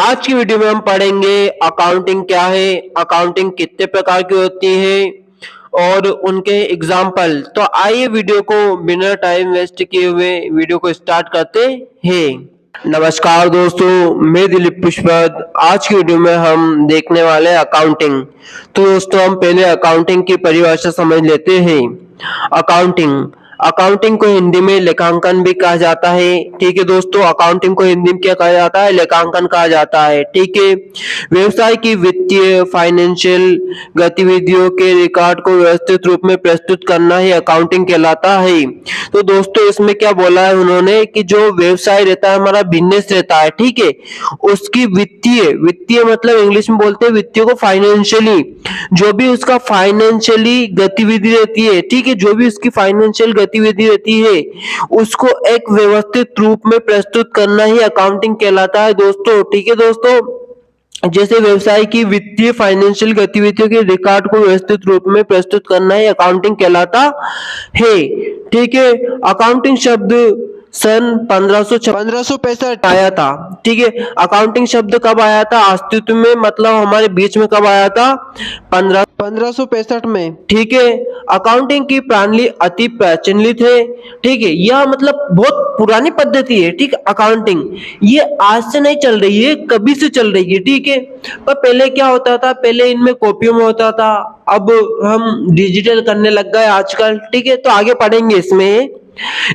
आज की वीडियो में हम पढ़ेंगे अकाउंटिंग क्या है, अकाउंटिंग कितने प्रकार की होती है और उनके एग्जाम्पल। तो आइए वीडियो को बिना टाइम वेस्ट किए हुए वीडियो को स्टार्ट करते हैं। नमस्कार दोस्तों, मैं दिलीप पुष्पद। आज की वीडियो में हम देखने वाले हैं अकाउंटिंग। तो दोस्तों हम पहले अकाउंटिंग की परिभाषा समझ लेते हैं। अकाउंटिंग अकाउंटिंग को हिंदी में लेखांकन भी कहा जाता है। ठीक है दोस्तों, अकाउंटिंग को हिंदी में क्या कहा जाता है? लेखांकन कहा जाता है। ठीक है। व्यवसाय की वित्तीय फाइनेंशियल गतिविधियों के रिकॉर्ड को व्यवस्थित रूप में प्रस्तुत करना ही अकाउंटिंग कहलाता है। तो दोस्तों इसमें क्या बोला है उन्होंने कि जो व्यवसाय रहता है, हमारा बिजनेस रहता है, ठीक है, उसकी वित्तीय वित्तीय मतलब इंग्लिश में बोलते हैं वित्तीय को फाइनेंशियली, जो भी उसका फाइनेंशियली गतिविधि रहती है, ठीक है, जो भी उसकी फाइनेंशियल गतिविधि रहती है उसको एक व्यवस्थित रूप में प्रस्तुत करना ही अकाउंटिंग कहलाता है दोस्तों। ठीक है दोस्तों, जैसे व्यवसाय की वित्तीय फाइनेंशियल गतिविधियों के रिकॉर्ड को व्यवस्थित रूप में प्रस्तुत करना ही अकाउंटिंग कहलाता है। ठीक है। अकाउंटिंग शब्द सन 1565 आया था। ठीक है। अकाउंटिंग शब्द कब आया था अस्तित्व में, मतलब हमारे बीच में कब आया था? 1565 में। ठीक है। अकाउंटिंग की प्रणाली अति प्रचलित है। ठीक है, यह मतलब बहुत पुरानी पद्धति है। ठीक, अकाउंटिंग ये आज से नहीं चल रही है, कभी से चल रही है। ठीक है। पर पहले क्या होता था? पहले इनमें कॉपियों में होता था, अब हम डिजिटल करने लग गए आजकल। ठीक है, तो आगे पढ़ेंगे।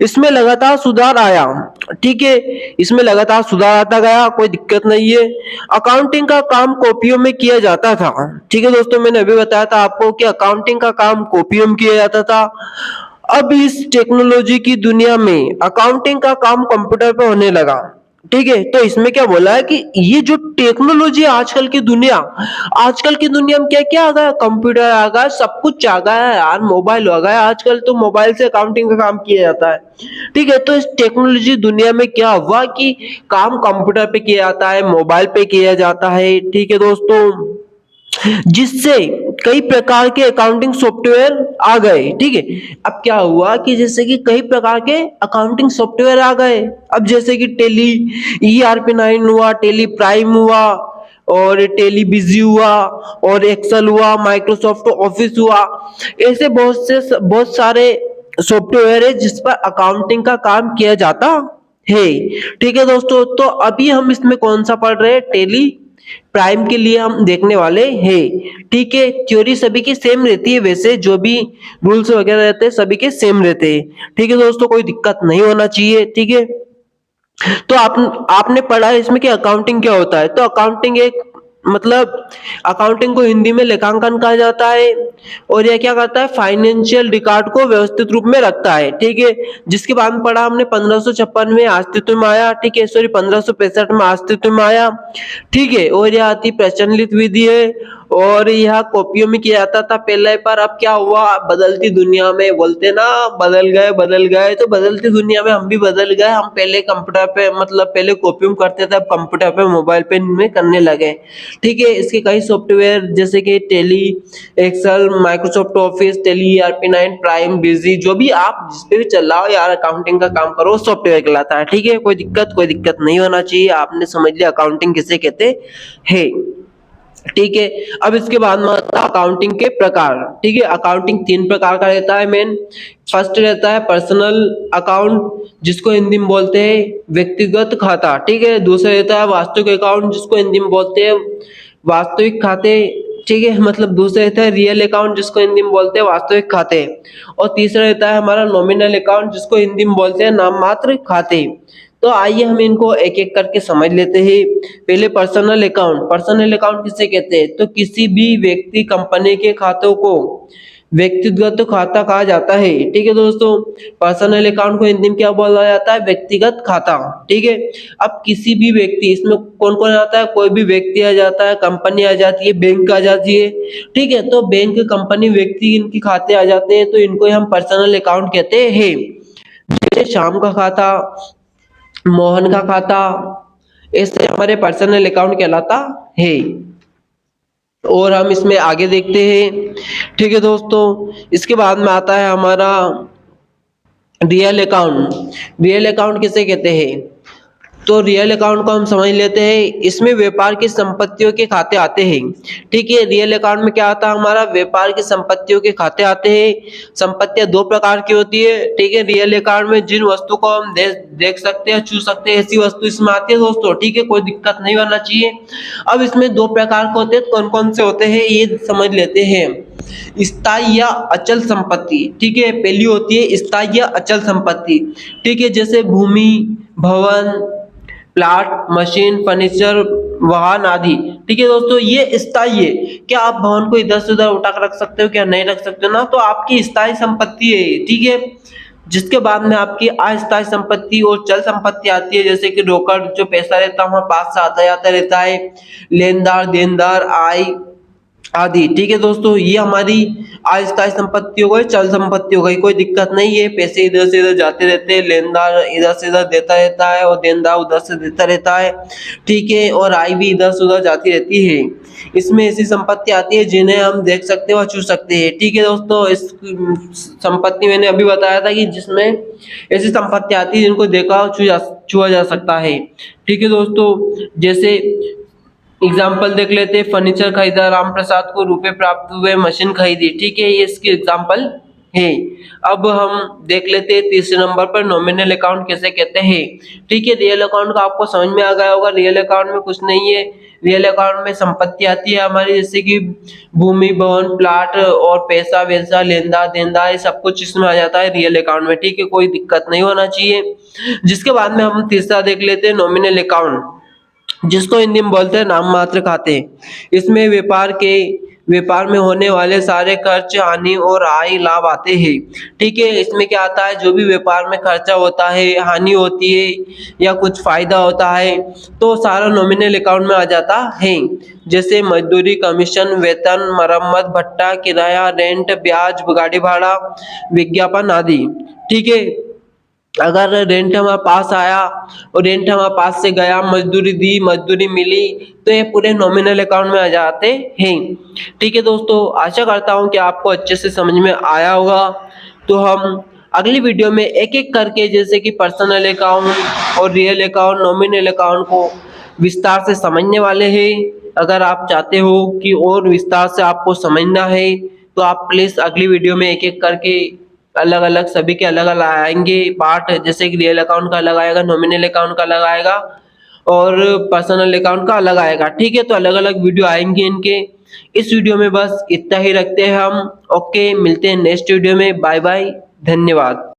इसमें लगातार सुधार आया। ठीक है, इसमें लगातार सुधार आता गया, कोई दिक्कत नहीं है। अकाउंटिंग का काम कॉपियों में किया जाता था। ठीक है दोस्तों, मैंने अभी बताया था आपको कि अकाउंटिंग का काम कॉपियों में किया जाता था। अब इस टेक्नोलॉजी की दुनिया में अकाउंटिंग का काम कंप्यूटर पे होने लगा। ठीक है, तो इसमें क्या बोला है कि ये जो टेक्नोलॉजी आजकल की दुनिया में क्या क्या आ गया? कंप्यूटर आ गया, सब कुछ आ गया है यार, मोबाइल आ गया आजकल, तो मोबाइल से अकाउंटिंग का काम किया जाता है। ठीक है, तो इस टेक्नोलॉजी दुनिया में क्या हुआ कि काम कंप्यूटर पे किया जाता है, मोबाइल पे किया जाता है। ठीक है दोस्तों, जिससे कई प्रकार के अकाउंटिंग सॉफ्टवेयर आ गए। ठीक है, अब क्या हुआ कि जैसे कि कई प्रकार के अकाउंटिंग सॉफ्टवेयर आ गए। अब जैसे कि टेली ERP9 हुआ, टेली प्राइम हुआ, और टेली बिजी हुआ, और एक्सेल हुआ, माइक्रोसॉफ्ट ऑफिस हुआ। ऐसे बहुत सारे सॉफ्टवेयर है जिस पर अकाउंटिंग का काम किया जाता है। ठीक है दोस्तों, तो अभी हम इसमें कौन सा पढ़ रहे हैं? टेली प्राइम के लिए हम देखने वाले हैं। ठीक है, थ्योरी सभी की सेम रहती है, वैसे जो भी रूल्स वगैरह रहते हैं सभी के सेम रहते हैं। ठीक है दोस्तों, कोई दिक्कत नहीं होना चाहिए। ठीक है, तो आपने पढ़ा है इसमें कि अकाउंटिंग क्या होता है। तो अकाउंटिंग एक मतलब अकाउंटिंग को हिंदी में लेखांकन कहा जाता है, और यह क्या करता है? फाइनेंशियल रिकॉर्ड को व्यवस्थित रूप में रखता है। ठीक है, जिसके बाद में पढ़ा हमने 1556 में अस्तित्व में आया। ठीक है, सॉरी 1565 में अस्तित्व में आया। ठीक है, और यह अति प्रचलित विधि है, और यह कॉपियों में किया जाता था पहले, पर अब क्या हुआ? बदलती दुनिया में बोलते ना, बदल गए, तो बदलती दुनिया में हम भी बदल गए। हम पहले कंप्यूटर पे मतलब पहले कॉपियों में करते थे, अब कंप्यूटर पे मोबाइल पे में करने लगे। ठीक है, इसके कई सॉफ्टवेयर जैसे कि Tally, Excel, Microsoft Office, Tally ERP9 Prime, Busy, जो भी आप जिस पे भी चल रहा हो यार अकाउंटिंग का काम करो, सॉफ्टवेयर कहलाता है। ठीक है, कोई दिक्कत नहीं होना चाहिए। आपने समझ लिया अकाउंटिंग किसे कहते हैं। ठीक है, अब इसके बाद में आता है अकाउंटिंग के प्रकार। ठीक है, अकाउंटिंग 3 प्रकार का रहता है मेन। फर्स्ट रहता है पर्सनल अकाउंट, जिसको हिंदी में बोलते हैं व्यक्तिगत खाता। ठीक है, दूसरा रहता है वास्तविक अकाउंट, जिसको हिंदी में बोलते हैं वास्तविक खाते। ठीक है, मतलब दूसरा रहता है रियल अकाउंट, जिसको हिंदी में बोलते हैं वास्तविक खाते। और तीसरा रहता है हमारा नॉमिनल अकाउंट, जिसको हिंदी में बोलते हैं नाम मात्र खाते। तो आइए हम इनको एक एक करके समझ लेते हैं। पहले पर्सनल अकाउंट किसे कहते हैं? तो किसी भी व्यक्ति कंपनी के खातों को व्यक्तिगत खाता कहा जाता है। ठीक है दोस्तों, पर्सनल अकाउंट को हिंदी में क्या बोला जाता है? व्यक्तिगत खाता। ठीक है, अब किसी भी व्यक्ति, इसमें कौन कौन आता है? कोई भी व्यक्ति आ जाता है, कंपनी आ जाती है, बैंक आ जाती है। ठीक है, तो बैंक, कंपनी, व्यक्ति, इनके खाते आ जाते हैं, तो इनको हम पर्सनल अकाउंट कहते हैं। जैसे श्याम का खाता, मोहन का खाता, ऐसे हमारे पर्सनल अकाउंट कहलाता है। और हम इसमें आगे देखते हैं। ठीक है दोस्तों, इसके बाद में आता है हमारा रियल अकाउंट। रियल अकाउंट किसे कहते हैं? तो रियल अकाउंट को हम समझ लेते हैं। इसमें व्यापार की संपत्तियों के खाते आते हैं। ठीक है, रियल अकाउंट में क्या आता है हमारा, व्यापार की संपत्तियों के खाते आते हैं। संपत्तियां दो प्रकार की होती है। ठीक है, रियल अकाउंट में जिन वस्तु को हम देख सकते हैं, छू सकते हैं, ऐसी वस्तु इसमें आती है दोस्तों। ठीक है, कोई दिक्कत नहीं होना चाहिए। अब इसमें दो प्रकार के होते हैं, कौन कौन से होते हैं ये समझ लेते हैं। स्थायी या अचल संपत्ति। ठीक है, पहली होती है स्थायी या अचल संपत्ति। ठीक है, जैसे भूमि, भवन, प्लाट, मशीन, फर्नीचर, वाहन आदि। ठीक है दोस्तों, ये स्थायी है। क्या आप भवन को इधर से उधर उठा कर रख सकते हो, क्या नहीं रख सकते हो ना, तो आपकी स्थायी संपत्ति है ये। ठीक है, जिसके बाद में आपकी अस्थायी संपत्ति और चल संपत्ति आती है, जैसे कि रोकड़ जो पैसा रहता है हमारे पास से आता जाता रहता है, लेनदार, देनदार, आय आदि। ठीक है दोस्तों, ये हमारी अस्थायी संपत्ति हो गई, चल संपत्ति हो गई। कोई दिक्कत नहीं है, पैसे इधर से इधर जाते रहते हैं, लेनदार इधर से इधर देता रहता है और देनदार उधर से देता रहता है। ठीक है, और आय भी इधर से उधर जाती रहती है। इसमें ऐसी संपत्ति आती है जिन्हें हम देख सकते हैं और छू सकते हैं। ठीक है दोस्तों, इस संपत्ति मैंने अभी बताया था कि जिसमें ऐसी संपत्ति आती है जिनको देखा और छुआ जा सकता है। ठीक है दोस्तों, जैसे एग्जाम्पल देख लेते हैं। फर्नीचर खरीदा, राम प्रसाद को रुपए प्राप्त हुए, मशीन खरीदी। ठीक है, ये इसकी एग्जाम्पल है। अब हम देख लेते हैं तीसरे नंबर पर नॉमिनल अकाउंट किसे कहते हैं। ठीक है, रियल अकाउंट का आपको समझ में आ गया होगा। रियल अकाउंट में कुछ नहीं है। रियल अकाउंट में संपत्ति आती है हमारी, जैसे कि भूमि, भवन, प्लाट और पैसा वैसा, लेनदार देनदार, ये सब कुछ इसमें आ जाता है रियल अकाउंट में। ठीक है, कोई दिक्कत नहीं होना चाहिए। जिसके बाद में हम तीसरा देख लेते हैं नॉमिनल अकाउंट, जिसको हिंदी में बोलते हैं नाम मात्र खाते। इसमें व्यापार में होने वाले सारे खर्च, हानि और आय लाभ आते हैं। ठीक है, इसमें क्या आता है, जो भी व्यापार में खर्चा होता है, हानि होती है या कुछ फायदा होता है, तो सारा नॉमिनल अकाउंट में आ जाता है। जैसे मजदूरी, कमीशन, वेतन, मरम्मत, भत्ता, किराया, रेंट, ब्याज, गाड़ी भाड़ा, विज्ञापन आदि। ठीक है, अगर रेंट हमारे पास आया और रेंट हमारे पास से गया, मजदूरी दी, मजदूरी मिली, तो ये पूरे नॉमिनल अकाउंट में आ जाते हैं। ठीक है दोस्तों, आशा करता हूँ कि आपको अच्छे से समझ में आया होगा। तो हम अगली वीडियो में एक एक करके, जैसे कि पर्सनल अकाउंट और रियल अकाउंट, नॉमिनल अकाउंट को विस्तार से समझने वाले हैं। अगर आप चाहते हो कि और विस्तार से आपको समझना है, तो आप प्लीज अगली वीडियो में एक एक करके अलग अलग सभी के अलग अलग आएंगे पार्ट, जैसे कि रियल अकाउंट का अलग आएगा, नॉमिनल अकाउंट का अलग आएगा और पर्सनल अकाउंट का अलग आएगा। ठीक है, तो अलग अलग वीडियो आएंगे इनके। इस वीडियो में बस इतना ही रखते हैं हम। ओके, मिलते हैं नेक्स्ट वीडियो में। बाय बाय, धन्यवाद।